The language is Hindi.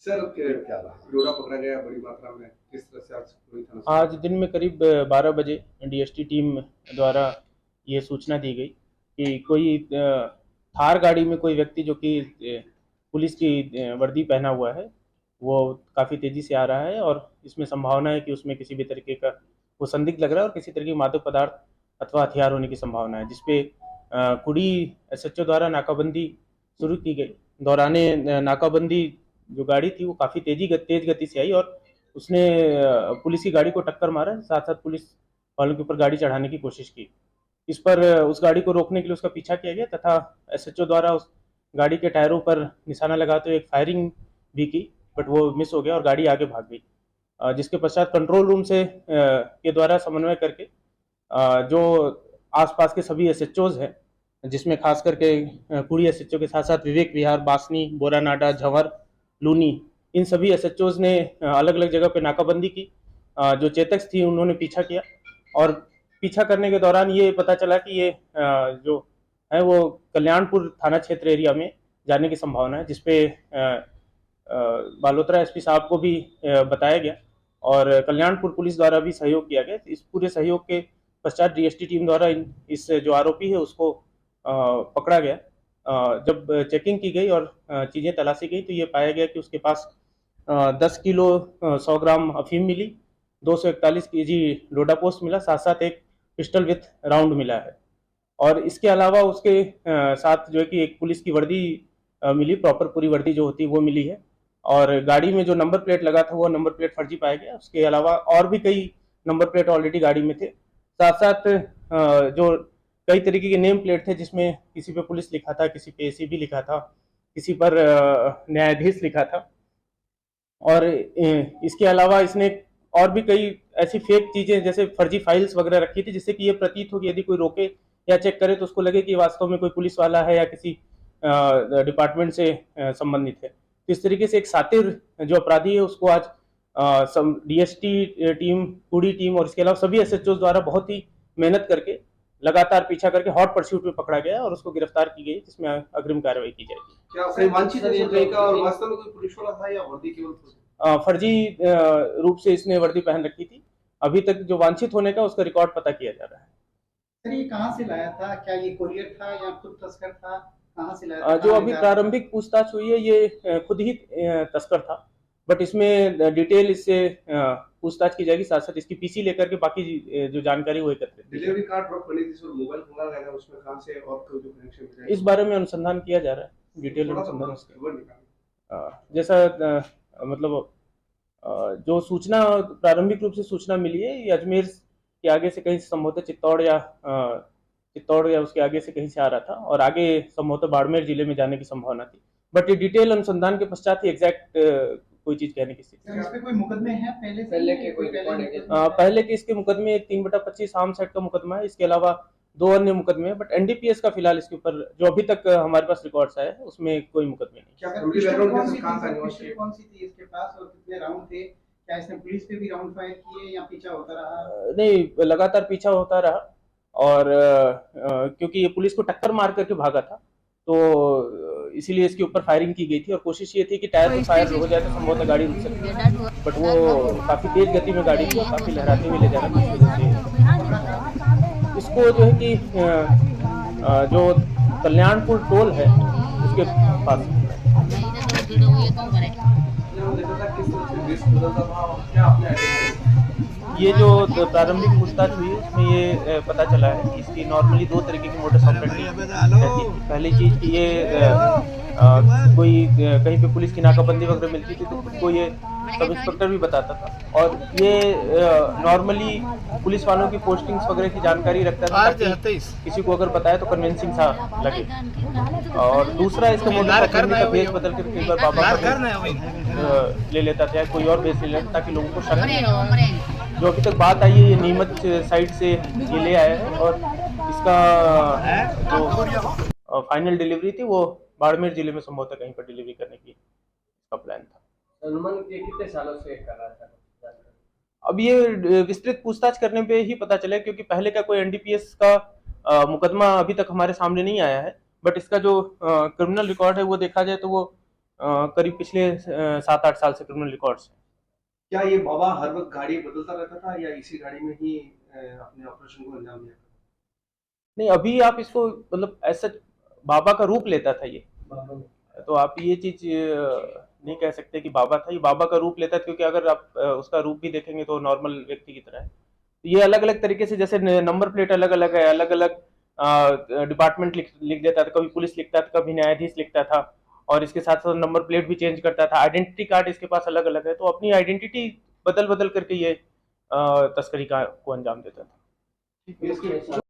सर क्या रहा डोडा पकड़ा गया बड़ी मात्रा में, किस तरह से आज दिन में करीब 12 बजे डीएसटी टीम द्वारा ये सूचना दी गई कि कोई थार गाड़ी में कोई व्यक्ति जो कि पुलिस की वर्दी पहना हुआ है, वो काफ़ी तेज़ी से आ रहा है और इसमें संभावना है कि उसमें किसी भी तरीके का वो संदिग्ध लग रहा है और किसी तरह की मादक पदार्थ अथवा हथियार होने की संभावना है, जिसपे कुड़ी एसएचओ द्वारा नाकाबंदी शुरू की गई। दौराने नाकाबंदी जो गाड़ी थी वो काफ़ी तेज गति से आई और उसने पुलिस की गाड़ी को टक्कर मारा, साथ साथ पुलिस वालों के ऊपर गाड़ी चढ़ाने की कोशिश की। इस पर उस गाड़ी को रोकने के लिए उसका पीछा किया गया तथा एसएचओ द्वारा उस गाड़ी के टायरों पर निशाना लगाते हुए एक फायरिंग भी की, बट वो मिस हो गया और गाड़ी आगे भाग गई। जिसके पश्चात कंट्रोल रूम से के द्वारा समन्वय करके जो आसपास के सभी एसएचओज हैं, जिसमें खास करके कुड़ी एसएचओ के साथ साथ विवेक विहार, बासनी, बोरानाडा, झंवर, लूनी, इन सभी एसएचओज ने अलग अलग जगह पे नाकाबंदी की। जो चेतक्स थी उन्होंने पीछा किया और पीछा करने के दौरान ये पता चला कि ये जो है वो कल्याणपुर थाना क्षेत्र एरिया में जाने की संभावना है, जिसपे बालोतरा एसपी साहब को भी बताया गया और कल्याणपुर पुलिस द्वारा भी सहयोग किया गया। इस पूरे सहयोग के पश्चात डीएसटी टीम द्वारा इस जो आरोपी है उसको पकड़ा गया। जब चेकिंग की गई और चीज़ें तलाशी गई तो ये पाया गया कि उसके पास 10 किलो 100 ग्राम अफीम मिली, 241 केजी लोडा पोस्ट मिला, साथ साथ एक पिस्टल विथ राउंड मिला है। और इसके अलावा उसके साथ जो है कि एक पुलिस की वर्दी मिली, प्रॉपर पूरी वर्दी जो होती है वो मिली है और गाड़ी में जो नंबर प्लेट लगा था वो नंबर प्लेट फर्जी पाया गया। उसके अलावा और भी कई नंबर प्लेट ऑलरेडी गाड़ी में थे, साथ साथ जो कई तरीके के नेम प्लेट थे जिसमें किसी पे पुलिस लिखा था, किसी पे एसीबी लिखा था, किसी पर न्यायाधीश लिखा था। और इसके अलावा इसने और भी कई ऐसी फेक चीज़ें जैसे फर्जी फाइल्स वगैरह रखी थी, जिससे कि ये प्रतीत हो कि यदि कोई रोके या चेक करे तो उसको लगे कि वास्तव में कोई पुलिस वाला है या किसी डिपार्टमेंट से संबंधित है। तो इस तरीके से एक सातिर जो अपराधी है उसको आज डीएसटी टीम, कुड़ी टीम और इसके अलावा सभी एसएचओ द्वारा बहुत ही मेहनत करके लगातार पीछा करके हॉट परस्यूट में पकड़ा गया और उसको गिरफ्तार की गई, जिसमें अग्रिम कार्रवाई की जाएगी। क्या कोई वांछित है का और वास्तव में कोई पुलिस वाला था या वर्दी केवल फर्जी रूप से इसने वर्दी पहन रखी थी। अभी तक जो वांछित होने का उसका रिकॉर्ड पता किया जा रहा है। सर ये कहाँ से लाया था? क्या ये कोरियर था या खुद तस्कर था? कहाँ से लाया था? जो अभी प्रारंभिक पूछताछ हुई है ये खुद ही तस्कर था, बट इसमें डिटेल इससे पूछताछ की जाएगी, साथ साथ इसकी पीसी लेकर के बाकी जो जानकारी वो एकत्रित। डिलीवरी कार्ड ड्रॉप करनी थी, मोबाइल खुला रहेगा उसमें, कहां से और कोई कनेक्शन है इस बारे में अनुसंधान किया जा रहा है, डिटेल अनुसंधान जैसा मतलब जो सूचना प्रारंभिक रूप से सूचना मिली है ये अजमेर के आगे से कहीं संभवतः चित्तौड़ या उसके आगे से कहीं से आ रहा था और आगे संभवतः बाड़मेर जिले में जाने की संभावना थी, बट ये डिटेल अनुसंधान के पश्चात ही एग्जैक्ट कोई चीज कहने की स्थिति। इस पे कोई मुकदमे हैं पहले के इसके मुकदमे 3/25 आर्म एक्ट का मुकदमा है, इसके अलावा 2 अन्य मुकदमे हैं, बट एनडीपीएस का फिलहाल इसके ऊपर जो अभी तक हमारे पास रिकॉर्ड्स आए हैं उसमें कोई मुकदमे नहीं। कौन सी थी इसके पास और कितने राउंड थे? क्या इसने पुलिस पे भी राउंड फायर किए या पीछा होता रहा? नहीं, लगातार पीछा होता रहा और क्योंकि ये पुलिस को टक्कर मार करके भागा था तो इसीलिए इसके ऊपर फायरिंग की गई थी और कोशिश ये थी कि टायर पर फायर हो जाए तो संभवतः गाड़ी रुक सकती है, बट वो काफ़ी तेज गति में गाड़ी थी और काफ़ी लहराते हुए ले जा रहा था, इस वजह से इसको जो है कि जो कल्याणपुर टोल है उसके पास ये जो प्रारंभिक पूछताछ हुई उसमें ये पता चला है कि इसकी नॉर्मली 2 तरीके की मोटर ऑपरेंडी रहती है। पहली चीज़ कि ये कोई कहीं पे पुलिस की नाकाबंदी वगैरह मिलती थी तो उसको ये सब इंस्पेक्टर भी बताता था और ये नॉर्मली पुलिस वालों की पोस्टिंग्स वगैरह की जानकारी रखता था ताकि किसी को अगर बताया तो कन्विंसिंग सा लगे। और दूसरा इसका मोटर ऑपरेंडी का बेस बदल कर कई बार बाबा ले लेता था, कोई और बेस ले लेता ताकि लोगों को शक। जो अभी तक बात आई है ये नीमच साइड से ये ले आया है और इसका जो फाइनल डिलीवरी थी वो बाड़मेर जिले में संभवतः कहीं पर डिलीवरी करने की इसका प्लान था। अनुमान कितने सालों से कर रहा था? अब ये विस्तृत पूछताछ करने पे ही पता चला, क्योंकि पहले का कोई एनडीपीएस का मुकदमा अभी तक हमारे सामने नहीं आया है, बट इसका जो क्रिमिनल रिकॉर्ड है वो देखा जाए तो वो करीब पिछले 7-8 साल से क्रिमिनल रिकॉर्ड्स हैं। क्या ये बाबा हर वक्त गाड़ी बदलता रहता था या इसी गाड़ी में ही अपने ऑपरेशन को अंजाम दिया? नहीं, अभी आप इसको मतलब ऐसा बाबा का रूप लेता था ये, तो आप ये चीज नहीं कह सकते कि बाबा था, ये बाबा का रूप लेता था, क्योंकि अगर आप उसका रूप भी देखेंगे तो नॉर्मल व्यक्ति की तरह है। ये अलग अलग तरीके से, जैसे नंबर प्लेट अलग अलग है, अलग अलग डिपार्टमेंट लिख देता था, कभी पुलिस लिखता था, कभी न्यायाधीश लिखता था, और इसके साथ साथ नंबर प्लेट भी चेंज करता था। आइडेंटिटी कार्ड इसके पास अलग अलग है, तो अपनी आइडेंटिटी बदल बदल करके ये तस्करी को अंजाम देता था। इसके